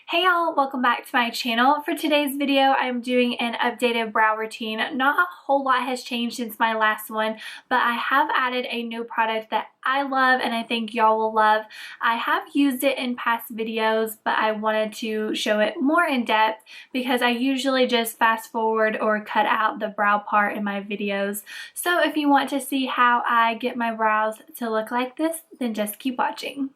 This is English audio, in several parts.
Hey y'all, welcome back to my channel. For today's video, I'm doing an updated brow routine. Not a whole lot has changed since my last one, but I have added a new product that I love and I think y'all will love. I have used it in past videos, but I wanted to show it more in depth because I usually just fast forward or cut out the brow part in my videos. So if you want to see how I get my brows to look like this, then just keep watching.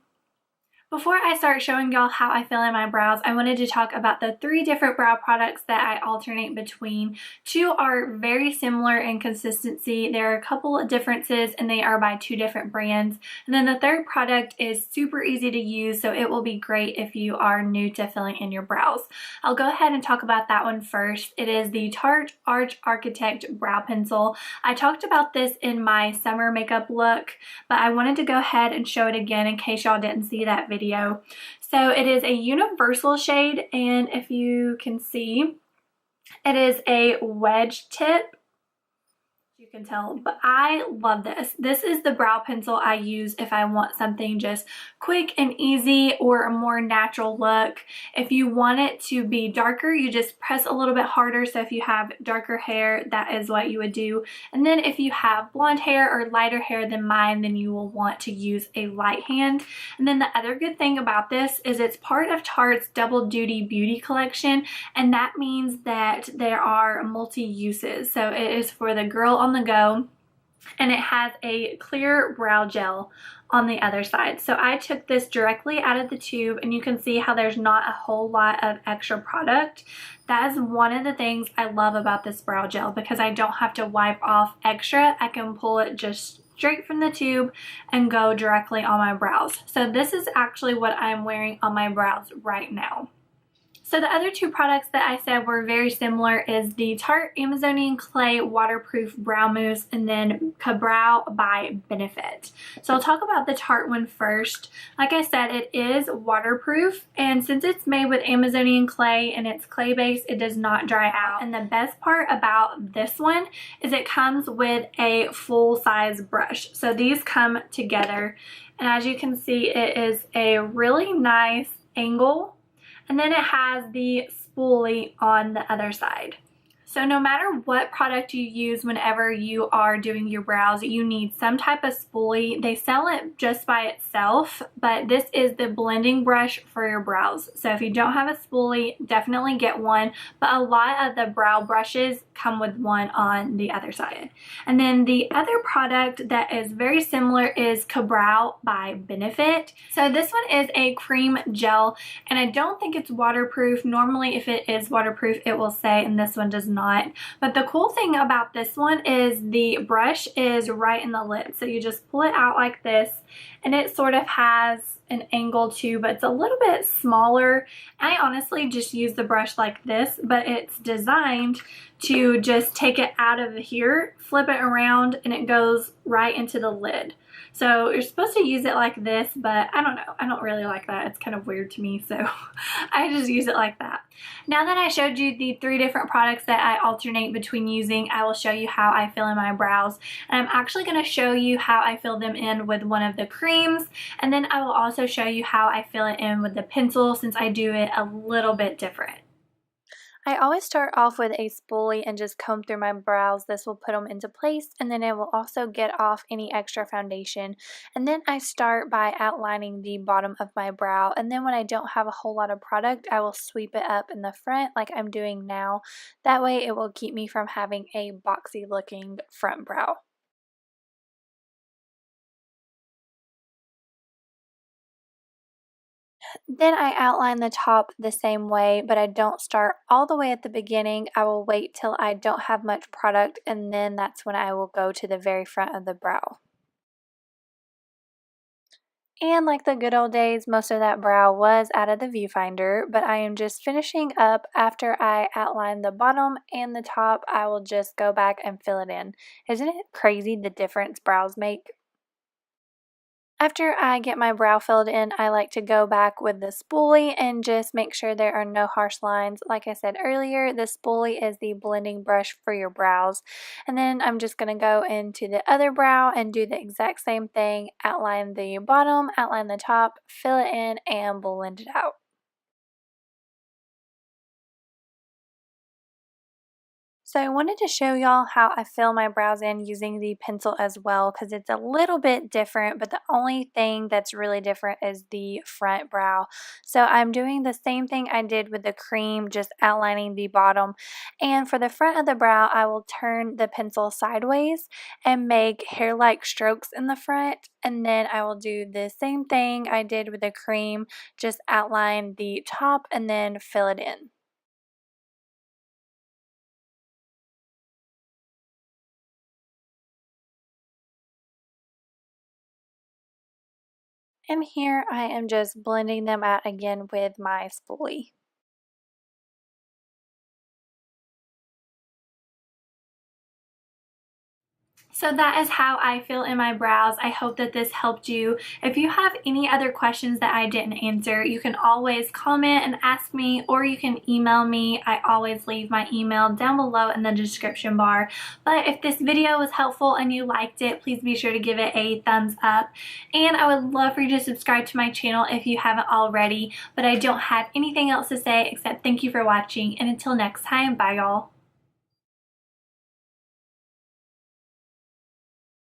Before I start showing y'all how I fill in my brows, I wanted to talk about the 3 different brow products that I alternate between. 2 are very similar in consistency. There are a couple of differences and they are by 2 different brands. And then the 3rd product is super easy to use, so it will be great if you are new to filling in your brows. I'll go ahead and talk about that one first. It is the Tarte Arch Architect Brow Pencil. I talked about this in my summer makeup look, but I wanted to go ahead and show it again in case y'all didn't see that video. So it is a universal shade, and if you can see, it is a wedge tip. You can tell, but I love this. This is the brow pencil I use if I want something just quick and easy or a more natural look. If you want it to be darker, you just press a little bit harder. So if you have darker hair, that is what you would do. And then if you have blonde hair or lighter hair than mine, then you will want to use a light hand. And then the other good thing about this is it's part of Tarte's Double Duty Beauty collection, and that means that there are multi-uses. So it is for the girl on the go, and it has a clear brow gel on the other side. So I took this directly out of the tube, and you can see how there's not a whole lot of extra product. That is one of the things I love about this brow gel, because I don't have to wipe off extra. I can pull it just straight from the tube and go directly on my brows. So this is actually what I'm wearing on my brows right now. So the other 2 products that I said were very similar is the Tarte Amazonian Clay Waterproof Brow Mousse and then Ka-Brow by Benefit. So I'll talk about the Tarte one first. Like I said, it is waterproof, and since it's made with Amazonian clay and it's clay based, it does not dry out. And the best part about this one is it comes with a full-size brush. So these come together, and as you can see, it is a really nice angle. And then it has the spoolie on the other side. So no matter what product you use whenever you are doing your brows, you need some type of spoolie. They sell it just by itself, but this is the blending brush for your brows. So if you don't have a spoolie, definitely get one, but a lot of the brow brushes come with one on the other side. And then the other product that is very similar is Ka-Brow by Benefit. So this one is a cream gel, and I don't think it's waterproof. Normally if it is waterproof, it will say, and this one does not. But the cool thing about this one is the brush is right in the lid. So you just pull it out like this, and it sort of has an angle too, but it's a little bit smaller. I honestly just use the brush like this, but it's designed to just take it out of here, flip it around, and it goes right into the lid. So you're supposed to use it like this, but I don't know. I don't really like that. It's kind of weird to me, so I just use it like that. Now that I showed you the 3 different products that I alternate between using, I will show you how I fill in my brows. And I'm actually going to show you how I fill them in with one of the creams, and then I will also show you how I fill it in with the pencil, since I do it a little bit different. I always start off with a spoolie and just comb through my brows. This will put them into place, and then it will also get off any extra foundation. And then I start by outlining the bottom of my brow, and then when I don't have a whole lot of product, I will sweep it up in the front like I'm doing now. That way it will keep me from having a boxy looking front brow. Then I outline the top the same way, but I don't start all the way at the beginning. I will wait till I don't have much product, and then that's when I will go to the very front of the brow. And like the good old days, most of that brow was out of the viewfinder, but I am just finishing up. After I outline the bottom and the top, I will just go back and fill it in. Isn't it crazy the difference brows make? After I get my brow filled in, I like to go back with the spoolie and just make sure there are no harsh lines. Like I said earlier, the spoolie is the blending brush for your brows. And then I'm just going to go into the other brow and do the exact same thing. Outline the bottom, outline the top, fill it in, and blend it out. So I wanted to show y'all how I fill my brows in using the pencil as well, because it's a little bit different, but the only thing that's really different is the front brow. So I'm doing the same thing I did with the cream, just outlining the bottom. And for the front of the brow, I will turn the pencil sideways and make hair-like strokes in the front. And then I will do the same thing I did with the cream, just outline the top and then fill it in. And here I am just blending them out again with my spoolie. So that is how I fill in my brows. I hope that this helped you. If you have any other questions that I didn't answer, you can always comment and ask me, or you can email me. I always leave my email down below in the description bar. But if this video was helpful and you liked it, please be sure to give it a thumbs up. And I would love for you to subscribe to my channel if you haven't already. But I don't have anything else to say except thank you for watching. And until next time, bye y'all.